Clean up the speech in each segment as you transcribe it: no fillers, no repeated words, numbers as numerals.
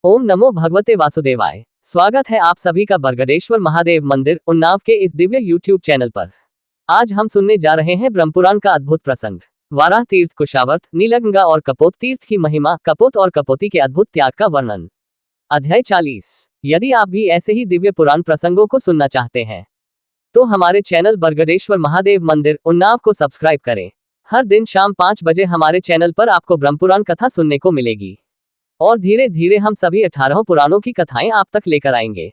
ओम नमो भगवते वासुदेवाय। स्वागत है आप सभी का बरगदेश्वर महादेव मंदिर उन्नाव के इस दिव्य YouTube चैनल पर। आज हम सुनने जा रहे हैं ब्रह्मपुराण का अद्भुत प्रसंग, वाराह तीर्थ, कुशावर्त, नीलगंगा और कपोत तीर्थ की महिमा, कपोत और कपोती के अद्भुत त्याग का वर्णन। अध्याय 40। यदि आप भी ऐसे ही दिव्य पुराण प्रसंगों को सुनना चाहते हैं तो हमारे चैनल बरगदेश्वर महादेव मंदिर उन्नाव को सब्सक्राइब करें। हर दिन शाम 5 बजे हमारे चैनल पर आपको ब्रह्मपुराण कथा सुनने को मिलेगी और धीरे धीरे हम सभी 18 पुराणों की कथाएं आप तक लेकर आएंगे।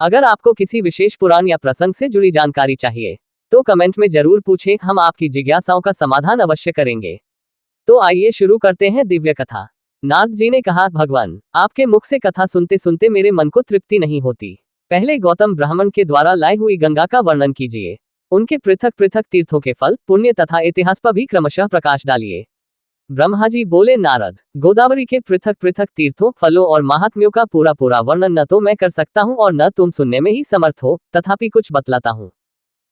अगर आपको किसी विशेष पुराण या प्रसंग से जुड़ी जानकारी चाहिए तो कमेंट में जरूर पूछें, हम आपकी जिज्ञासाओं का समाधान अवश्य करेंगे। तो आइए शुरू करते हैं दिव्य कथा। नारद जी ने कहा, भगवान, आपके मुख से कथा सुनते सुनते मेरे मन को तृप्ति नहीं होती। पहले गौतम ब्राह्मण के द्वारा लाई हुई गंगा का वर्णन कीजिए, उनके पृथक पृथक तीर्थों के फल, पुण्य तथा इतिहास पर भी क्रमशः प्रकाश डालिए। ब्रह्मा जी बोले, नारद, गोदावरी के पृथक पृथक तीर्थों, फलों और महात्म्यों का पूरा पूरा वर्णन न तो मैं कर सकता हूँ और न तुम सुनने में ही समर्थ हो, तथापि कुछ बतलाता हूँ।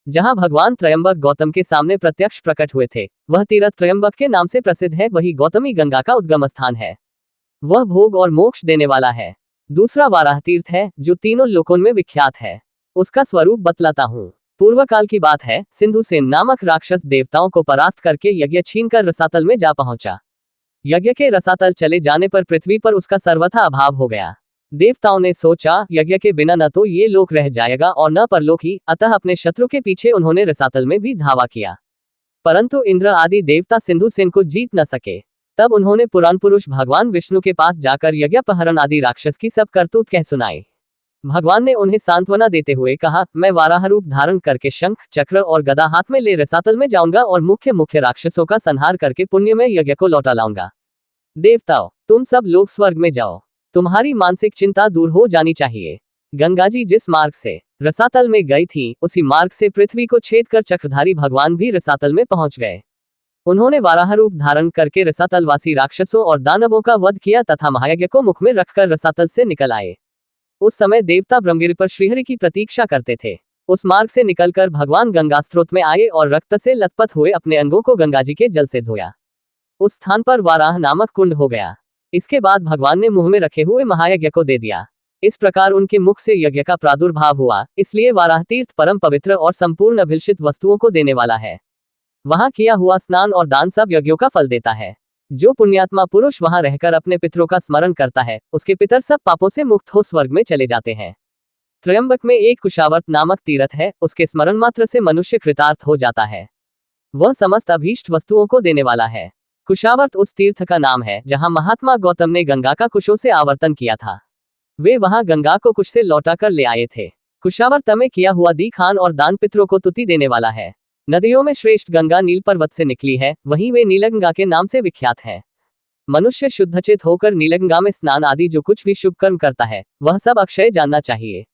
जहाँ भगवान त्रयंबक गौतम के सामने प्रत्यक्ष प्रकट हुए थे, वह तीर्थ त्रयंबक के नाम से प्रसिद्ध है। वही गौतमी गंगा का उद्गम स्थान है। वह भोग और मोक्ष देने वाला है। दूसरा वाराह तीर्थ है, जो तीनों लोकों में विख्यात है। उसका स्वरूप बतलाता हूँ। पूर्व काल की बात है, सिंधुसेन नामक राक्षस देवताओं को परास्त करके यज्ञ छीनकर रसातल में जा पहुंचा। यज्ञ के रसातल चले जाने पर पृथ्वी पर उसका सर्वथा अभाव हो गया। देवताओं ने सोचा, यज्ञ के बिना न तो ये लोक रह जाएगा और न परलोक ही, अतः अपने शत्रु के पीछे उन्होंने रसातल में भी धावा किया। परंतु इंद्र आदि देवता सिंधुसेन को जीत न सके। तब उन्होंने पुराण पुरुष भगवान विष्णु के पास जाकर यज्ञपहरण आदि राक्षस की सब करतूत कह सुनाई। भगवान ने उन्हें सांत्वना देते हुए कहा, मैं वाराह रूप धारण करके शंख, चक्र और गदा हाथ में ले रसातल में जाऊंगा और मुख्य मुख्य राक्षसों का संहार करके पुण्य में यज्ञ को लौटा लाऊंगा। देवताओं, तुम सब लोग स्वर्ग में जाओ। तुम्हारी मानसिक चिंता दूर हो जानी चाहिए। गंगा जी जिस मार्ग से रसातल में गई थी, उसी मार्ग से पृथ्वी को छेद कर चक्रधारी भगवान भी रसातल में पहुंच गए। उन्होंने वाराह रूप धारण करके रसातलवासी राक्षसों और दानवों का वध किया तथा महायज्ञ को मुख में रखकर रसातल से निकल आए। उस समय देवता ब्रह्मगिरि पर श्रीहरि की प्रतीक्षा करते थे। उस मार्ग से निकलकर भगवान गंगा स्त्रोत में आए और रक्त से लथपथ हुए अपने अंगों को गंगा जी के जल से धोया। उस स्थान पर वाराह नामक कुंड हो गया। इसके बाद भगवान ने मुंह में रखे हुए महायज्ञ को दे दिया। इस प्रकार उनके मुख से यज्ञ का प्रादुर्भाव हुआ। इसलिए वाराह तीर्थ परम पवित्र और संपूर्ण अभिलषित वस्तुओं को देने वाला है। वहां किया हुआ स्नान और दान सब यज्ञों का फल देता है। जो पुण्यात्मा पुरुष वहां रहकर अपने पितरों का स्मरण करता है, उसके पितर सब पापों से मुक्त हो स्वर्ग में चले जाते हैं। त्रयंबक में एक कुशावर्त नामक तीर्थ है, उसके स्मरण मात्र से मनुष्य कृतार्थ हो जाता है। वह समस्त अभीष्ट वस्तुओं को देने वाला है। कुशावर्त उस तीर्थ का नाम है जहां महात्मा गौतम ने गंगा का कुशों से आवर्तन किया था। वे वहां गंगा को कुश से लौटा कर ले आए थे। कुशावर्त में किया हुआ दीखान और दान पितरों को तुति देने वाला है। नदियों में श्रेष्ठ गंगा नील पर्वत से निकली है, वहीं वे नीलगंगा के नाम से विख्यात है। मनुष्य शुद्धचित होकर नीलगंगा में स्नान आदि जो कुछ भी शुभ कर्म करता है, वह सब अक्षय जानना चाहिए।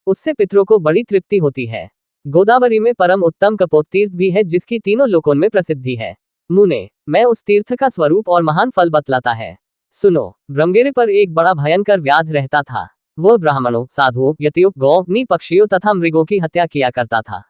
उससे पितरों को बड़ी तृप्ति होती है। गोदावरी में परम उत्तम कपोत तीर्थ भी है, जिसकी तीनों लोकों में प्रसिद्धि है। मुने, मैं उस तीर्थ का स्वरूप और महान फल बतलाता है। सुनो, ब्रह्मगिरि पर एक बड़ा भयंकर व्याध रहता था। वह ब्राह्मणों, साधुओं, यतियों, गौ, नी पक्षियों तथा मृगों की हत्या किया करता था।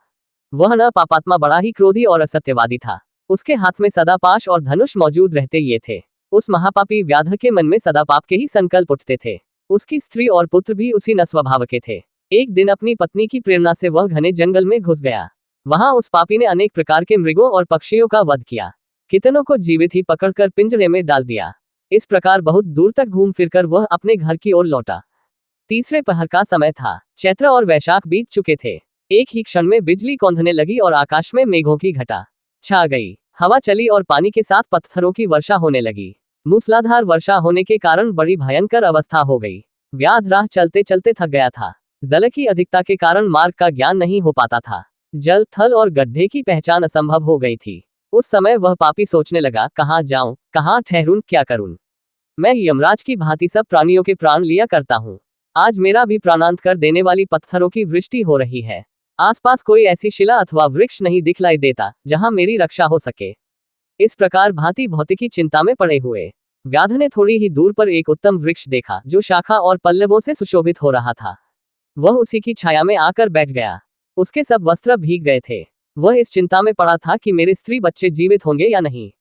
वह न पापात्मा बड़ा ही क्रोधी और असत्यवादी था। उसके हाथ में सदा पाश और धनुष मौजूद रहते ये थे। उस महापापी व्याध के मन में सदा पाप के ही संकल्प उठते थे। उसकी स्त्री और पुत्र भी उसी न स्वभाव के थे। एक दिन अपनी पत्नी की प्रेरणा से वह घने जंगल में घुस गया। वहां उस पापी ने अनेक प्रकार के मृगों और पक्षियों का वध किया। कितनों को जीवित ही पकड़कर पिंजरे में डाल दिया। इस प्रकार बहुत दूर तक घूम फिरकर वह अपने घर की ओर लौटा। तीसरे पहर का समय था। चैत्र और वैशाख बीत चुके थे। एक ही क्षण में बिजली कौंधने लगी और आकाश में मेघों की घटा छा गई। हवा चली और पानी के साथ पत्थरों की वर्षा होने लगी। मूसलाधार वर्षा होने के कारण बड़ी भयंकर अवस्था हो गई। व्याध राह चलते चलते थक गया था। जल की अधिकता के कारण मार्ग का ज्ञान नहीं हो पाता था। जल, थल और गड्ढे की पहचान असंभव हो गई थी। उस समय वह पापी सोचने लगा, कहाँ जाऊं, कहाँ ठहरूं, क्या करूं। मैं यमराज की भांति सब प्राणियों के प्राण लिया करता हूँ। आज मेरा भी प्राणांत कर देने वाली पत्थरों की वृष्टि हो रही है। आसपास कोई ऐसी शिला अथवा वृक्ष नहीं दिखलाई देता जहां मेरी रक्षा हो सके। इस प्रकार भांति भौतिकी चिंता में पड़े हुए व्याध ने थोड़ी ही दूर पर एक उत्तम वृक्ष देखा, जो शाखा और पल्लवों से सुशोभित हो रहा था। वह उसी की छाया में आकर बैठ गया। उसके सब वस्त्र भीग गए थे। वह इस चिंता में पड़ा था कि मेरे स्त्री बच्चे जीवित होंगे या नहीं।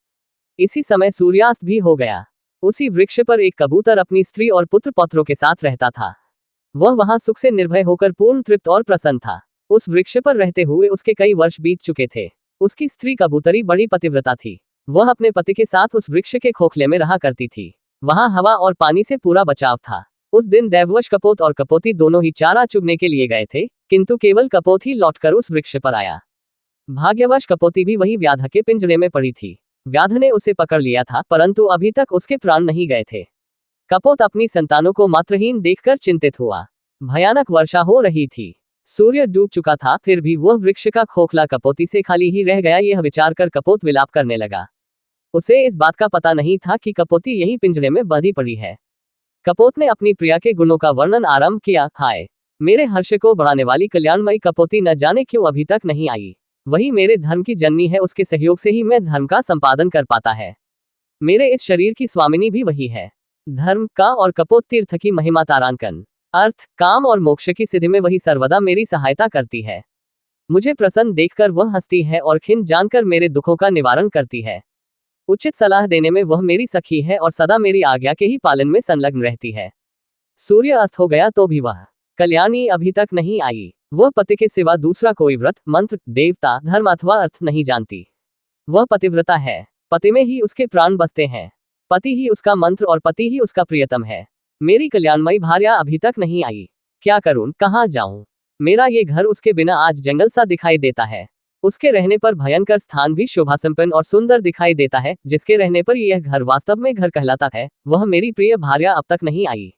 इसी समय सूर्यास्त भी हो गया। उसी वृक्ष पर एक कबूतर अपनी स्त्री और पुत्र पौत्रों के साथ रहता था। वह वहां सुख से निर्भय होकर पूर्ण तृप्त और प्रसन्न था। उस वृक्ष पर रहते हुए उसके कई वर्ष बीत चुके थे। उसकी स्त्री कबूतरी बड़ी पतिव्रता थी। वह अपने पति के साथ उस वृक्ष के खोखले में रहा करती थी। वहां हवा और पानी से पूरा बचाव था। उस दिन दैववश कपोत और कपोती दोनों ही चारा चुगने के लिए गए थे, किंतु केवल कपोत ही लौटकर उस वृक्ष पर आया। भाग्यवश कपोती भी वही व्याध के पिंजरे में पड़ी थी। व्याध ने उसे पकड़ लिया था, परंतु अभी तक उसके प्राण नहीं गए थे। कपोत अपनी संतानों को मात्रहीन देखकर चिंतित हुआ। भयानक वर्षा हो रही थी। सूर्य डूब चुका था, फिर भी वह वृक्ष का खोखला कपोती से खाली ही रह गया। यह विचार कर कपोत विलाप करने लगा। उसे इस बात का पता नहीं था कि कपोती यही पिंजरे में बंधी पड़ी है। कपोत ने अपनी प्रिया के गुणों का वर्णन आरंभ किया। हाय, मेरे हर्ष को बढ़ाने वाली कल्याणमयी कपोती न जाने क्यों अभी तक नहीं आई। वही मेरे धर्म की जननी है, उसके सहयोग से ही मैं धर्म का संपादन कर पाता है। मेरे इस शरीर की स्वामिनी भी वही है। धर्म का और कपोत तीर्थ की महिमा तारांकन, अर्थ, काम और मोक्ष की सिद्धि में वही सर्वदा मेरी सहायता करती है। मुझे प्रसन्न देखकर वह हंसती है और खिन्न जानकर मेरे दुखों का निवारण करती है। उचित सलाह देने में वह मेरी सखी है और सदा मेरी आज्ञा के ही पालन में संलग्न रहती है। सूर्य अस्त हो गया तो भी वह कल्याणी अभी तक नहीं आई। वह पति के सिवा दूसरा कोई व्रत, मंत्र, देवता, धर्म अथवा अर्थ नहीं जानती। वह पतिव्रता है। पति में ही उसके प्राण बसते हैं। पति ही उसका मंत्र और पति ही उसका प्रियतम है। मेरी कल्याणमयी भार्या अभी तक नहीं आई। क्या करूं, कहां जाऊं? मेरा ये घर उसके बिना आज जंगल सा दिखाई देता है। उसके रहने पर भयंकर स्थान भी शोभासंपन्न और सुंदर दिखाई देता है। जिसके रहने पर यह घर वास्तव में घर कहलाता है, वह मेरी प्रिय भार्या अब तक नहीं आई।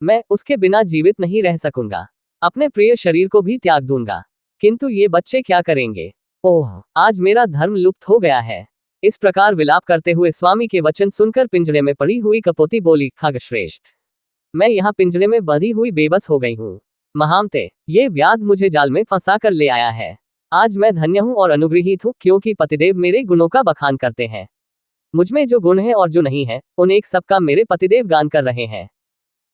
मैं उसके बिना जीवित नहीं रह सकूंगा। अपने प्रिय शरीर को भी त्याग दूंगा। किंतु ये बच्चे क्या करेंगे? ओह, आज मेरा धर्म लुप्त हो गया है। इस प्रकार विलाप करते हुए स्वामी के वचन सुनकर पिंजरे में पड़ी हुई कपोती बोली, खगश्रेष्ठ, मैं यहाँ पिंजरे में बंधी हुई बेबस हो गई हूँ। महामते, ये व्याध मुझे जाल में फंसा कर ले आया है। आज मैं धन्य हूँ और अनुगृहीत हूँ, क्योंकि पतिदेव मेरे गुणों का बखान करते हैं। मुझमें जो गुण है और जो नहीं है, उन एक सबका मेरे पतिदेव गान कर रहे हैं।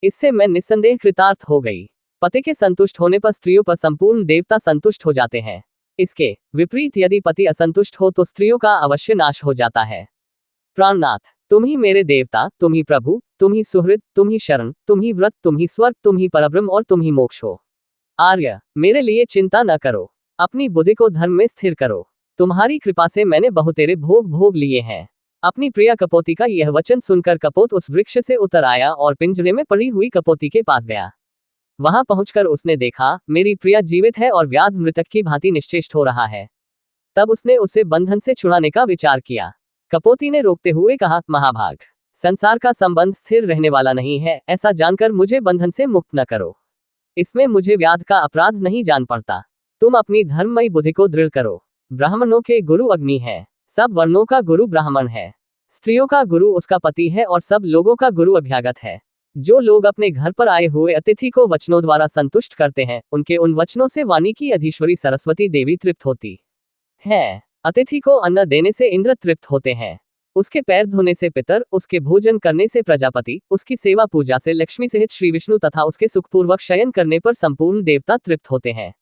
इससे मैं निस्संदेह कृतार्थ हो गई। पति के संतुष्ट होने पर स्त्रियों पर संपूर्ण देवता संतुष्ट हो जाते हैं। इसके विपरीत यदि पति असंतुष्ट हो तो स्त्रियों का अवश्य नाश हो जाता है। प्राणनाथ, तुम ही मेरे देवता, तुम ही प्रभु, तुम ही सुहृद, तुम ही शरण, तुम ही व्रत, तुम ही स्वर्ग, तुम ही परब्रह्म और तुम ही मोक्ष हो। आर्य, मेरे लिए चिंता न करो। अपनी बुद्धि को धर्म में स्थिर करो। तुम्हारी कृपा से मैंने बहुतेरे भोग लिए हैं। अपनी प्रिया कपोती का यह वचन सुनकर कपोत उस वृक्ष से उतर आया और पिंजरे में पड़ी हुई कपोती के पास गया। वहां पहुंचकर उसने देखा, मेरी प्रिया जीवित है और व्याध मृतक की भांति निश्चेष्ट हो रहा है। तब उसने उसे बंधन से छुड़ाने का विचार किया। कपोती ने रोकते हुए कहा, महाभाग, संसार का संबंध स्थिर रहने वाला नहीं है। ऐसा जानकर मुझे बंधन से मुक्त न करो। इसमें मुझे व्याध का अपराध नहीं जान पड़ता। तुम अपनी धर्ममयी बुद्धि को दृढ़ करो। ब्राह्मणों के गुरु अग्नि है, सब वर्णों का गुरु ब्राह्मण है। स्त्रियों का गुरु उसका पति है और सब लोगों का गुरु अभ्यागत है। जो लोग अपने घर पर आए हुए अतिथि को वचनों द्वारा संतुष्ट करते हैं, उनके उन वचनों से वाणी की अधीश्वरी सरस्वती देवी तृप्त होती है। अतिथि को अन्न देने से इंद्र तृप्त होते हैं। उसके पैर धोने से पितर, उसके भोजन करने से प्रजापति, उसकी सेवा पूजा से लक्ष्मी सहित श्री विष्णु तथा उसके सुखपूर्वक शयन करने पर संपूर्ण देवता तृप्त होते हैं।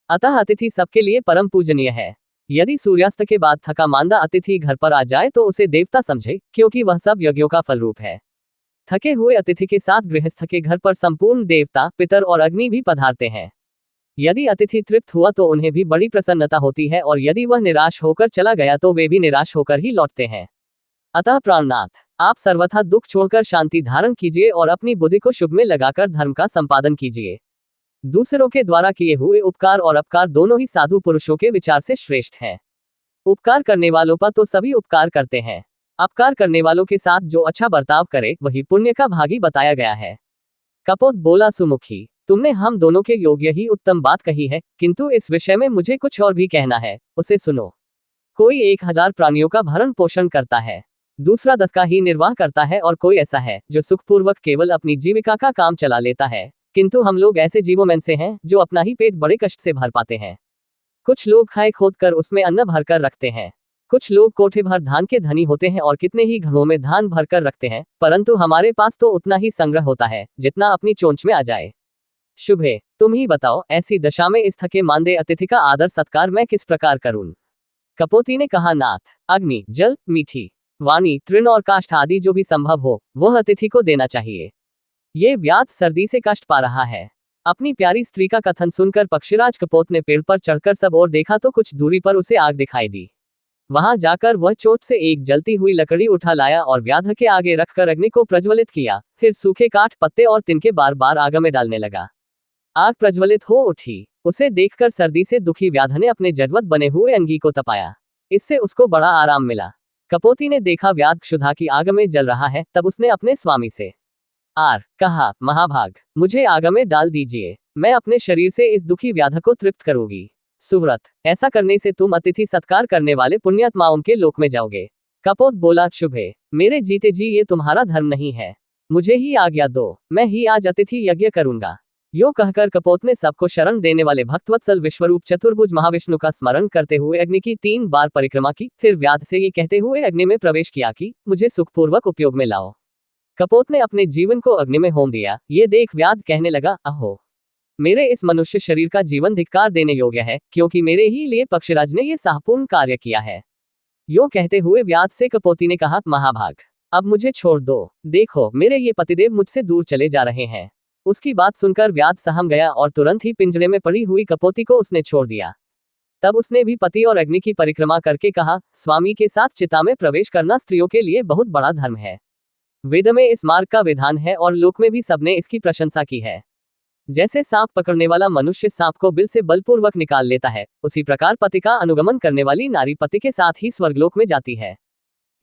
अतः अतिथि सबके लिए परम पूजनीय है। यदि सूर्यास्त के बाद थका मांदा अतिथि घर पर आ जाए तो उसे देवता समझे, क्योंकि वह सब यज्ञों का फल रूप है। थके हुए अतिथि के साथ गृहस्थ के घर पर संपूर्ण देवता, पितर और अग्नि भी पधारते हैं। यदि अतिथि तृप्त हुआ तो उन्हें भी बड़ी प्रसन्नता होती है, और यदि वह निराश होकर चला गया तो वे भी निराश होकर ही लौटते हैं। अतः प्राणनाथ, आप सर्वथा दुख छोड़कर शांति धारण कीजिए और अपनी बुद्धि को शुभ में लगाकर धर्म का संपादन कीजिए। दूसरों के द्वारा किए हुए उपकार और अपकार दोनों ही साधु पुरुषों के विचार से श्रेष्ठ हैं। उपकार करने वालों पर तो सभी उपकार करते हैं। अपकार करने वालों के साथ जो अच्छा बर्ताव करे वही पुण्य का भागी बताया गया है। कपोत बोला, सुमुखी, तुमने हम दोनों के योग्य ही उत्तम बात कही है, किंतु इस विषय में मुझे कुछ और भी कहना है, उसे सुनो। कोई 1000 प्राणियों का भरण पोषण करता है, दूसरा 10 का ही निर्वाह करता है, और कोई ऐसा है जो सुखपूर्वक केवल अपनी जीविका का काम चला लेता है। किंतु हम लोग ऐसे जीवों में से हैं जो अपना ही पेट बड़े कष्ट से भर पाते हैं। कुछ लोग खाए खोद कर उसमें अन्न भरकर रखते हैं। कुछ लोग कोठे भर धान के धनी होते हैं और कितने ही घरों में धान भरकर रखते हैं, परंतु हमारे पास तो उतना ही संग्रह होता है जितना अपनी चोंच में आ जाए। शुभे, तुम ही बताओ, ऐसी दशा में इस थके मांदे अतिथि का आदर सत्कार मैं किस प्रकार करूं? कपोती ने कहा, नाथ, अग्नि, जल, मीठी वाणी, तृण और काष्ठ आदि जो भी संभव हो वह अतिथि को देना चाहिए। ये व्याध सर्दी से कष्ट पा रहा है। अपनी प्यारी स्त्री का कथन सुनकर पक्षीराज कपोत ने पेड़ पर चढ़कर सब और देखा तो कुछ दूरी पर उसे आग दिखाई दी। वहां जाकर वह चोट से एक जलती हुई लकड़ी उठा लाया और व्याध के आगे रखकर अग्नि को प्रज्वलित किया, फिर सूखे काठ, पत्ते और तिनके बार बार आग में डालने लगा। आग प्रज्वलित हो उठी। उसे देखकर सर्दी से दुखी व्याध ने अपने जडवत बने हुए अंगी को तपाया। इससे उसको बड़ा आराम मिला। कपोती ने देखा व्याध क्षुधा की आग में जल रहा है, तब उसने अपने स्वामी से कहा, महाभाग, मुझे आग में डाल दीजिए, मैं अपने शरीर से इस दुखी व्याध को तृप्त करूंगी। सुव्रत, ऐसा करने से तुम अतिथि सत्कार करने वाले पुण्यात्माओं के लोक में जाओगे। कपोत बोला, शुभे, मेरे जीते जी ये तुम्हारा धर्म नहीं है, मुझे ही आज्ञा दो, मैं ही आज अतिथि यज्ञ करूंगा। यो कहकर कपोत ने सबको शरण देने वाले भक्तवत्सल विश्वरूप चतुर्भुज महाविष्णु का स्मरण करते हुए अग्नि की 3 बार परिक्रमा की, फिर व्याध से ये कहते हुए अग्नि में प्रवेश किया कि मुझे सुखपूर्वक उपयोग में लाओ। कपोत ने अपने जीवन को अग्नि में होम दिया। ये देख व्याध कहने लगा, अहो, मेरे इस मनुष्य शरीर का जीवन धिक्कार देने योग्य है, क्योंकि मेरे ही लिए पक्षीराज ने यह साहपूर्ण कार्य किया है। यो कहते हुए व्याध से कपोती ने कहा, महाभाग, अब मुझे छोड़ दो, देखो मेरे ये पतिदेव मुझसे दूर चले जा रहे हैं। उसकी बात सुनकर व्याध सहम गया और तुरंत ही पिंजरे में पड़ी हुई कपोती को उसने छोड़ दिया। तब उसने भी पति और अग्नि की परिक्रमा करके कहा, स्वामी के साथ चिता में प्रवेश करना स्त्रियों के लिए बहुत बड़ा धर्म है। वेद में इस मार्ग का विधान है और लोक में भी सबने इसकी प्रशंसा की है। जैसे सांप पकड़ने वाला मनुष्य सांप को बिल से बलपूर्वक निकाल लेता है, उसी प्रकार पति का अनुगमन करने वाली नारी पति के साथ ही स्वर्गलोक में जाती है।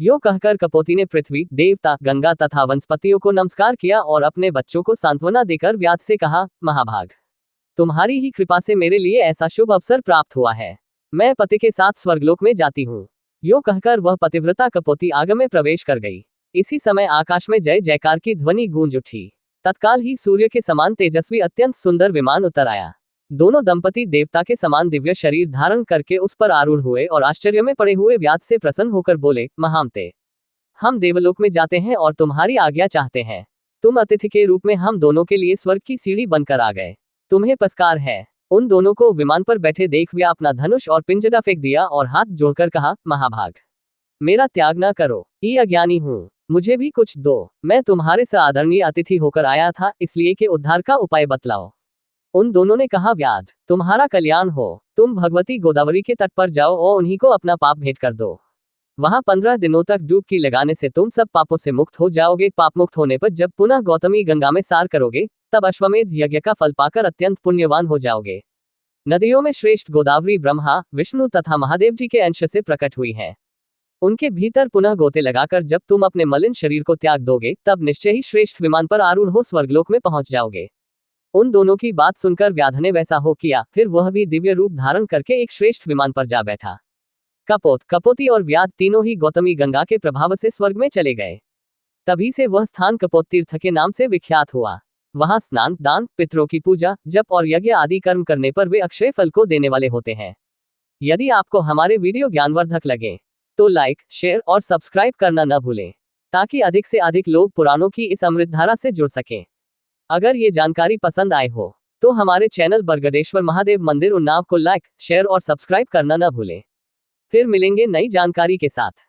यो कहकर कपोती ने पृथ्वी, देवता, गंगा तथा वनस्पतियों को नमस्कार किया और अपने बच्चों को सांत्वना देकर व्याध से कहा, महाभाग, तुम्हारी ही कृपा से मेरे लिए ऐसा शुभ अवसर प्राप्त हुआ है, मैं पति के साथ स्वर्गलोक में जाती हूँ। यो कहकर वह पतिव्रता कपोती आग में प्रवेश कर गई। इसी समय आकाश में जय जयकार की ध्वनि गूंज उठी। तत्काल ही सूर्य के समान तेजस्वी अत्यंत सुंदर विमान उतर आया। दोनों दंपति देवता के समान दिव्य शरीर धारण करके उस पर आरूढ़ हुए और आश्चर्य में पड़े हुए व्याध से प्रसन्न होकर बोले, महामते, हम देवलोक में जाते हैं और तुम्हारी आज्ञा चाहते हैं। तुम अतिथि के रूप में हम दोनों के लिए स्वर्ग की सीढ़ी बनकर आ गए, तुम्हें पस्कार है। उन दोनों को विमान पर बैठे देख व्या अपना धनुष और पिंजरा फेंक दिया और हाथ जोड़कर कहा, महाभाग, मेरा त्याग न करो, ये अज्ञानी हूँ, मुझे भी कुछ दो, मैं तुम्हारे से आदरणीय अतिथि होकर आया था, इसलिए कि उद्धार का उपाय बतलाओ। उन दोनों ने कहा, व्याध, तुम्हारा कल्याण हो, तुम भगवती गोदावरी के तट पर जाओ और उन्हीं को अपना पाप भेंट कर दो। वहां 15 दिनों तक डुबकी लगाने से तुम सब पापों से मुक्त हो जाओगे। पाप मुक्त होने पर जब पुनः गौतमी गंगा में सार करोगे, तब अश्वमेध यज्ञ का फल पाकर अत्यंत पुण्यवान हो जाओगे। नदियों में श्रेष्ठ गोदावरी ब्रह्मा, विष्णु तथा महादेव जी के अंश से प्रकट हुई है। उनके भीतर पुनः गोते लगाकर जब तुम अपने मलिन शरीर को त्याग दोगे, तब निश्चय ही श्रेष्ठ विमान पर आरूढ़ हो स्वर्गलोक में पहुंच जाओगे। उन दोनों की बात सुनकर व्याध ने वैसा हो किया, फिर वह भी दिव्य रूप धारण करके एक श्रेष्ठ विमान पर जा बैठा। कपोत, कपोती और व्याध तीनों ही गौतमी गंगा के प्रभाव से स्वर्ग में चले गए। तभी से वह स्थान कपोत तीर्थ के नाम से विख्यात हुआ। वहां स्नान, दान, पितरों की पूजा, जप और यज्ञ आदि कर्म करने पर वे अक्षय फल को देने वाले होते हैं। यदि आपको हमारे वीडियो ज्ञानवर्धक लगे तो लाइक, शेयर और सब्सक्राइब करना न भूलें, ताकि अधिक से अधिक लोग पुराणों की इस अमृतधारा से जुड़ सकें। अगर ये जानकारी पसंद आए हो तो हमारे चैनल बरगदेश्वर महादेव मंदिर उन्नाव को लाइक, शेयर और सब्सक्राइब करना न भूलें। फिर मिलेंगे नई जानकारी के साथ।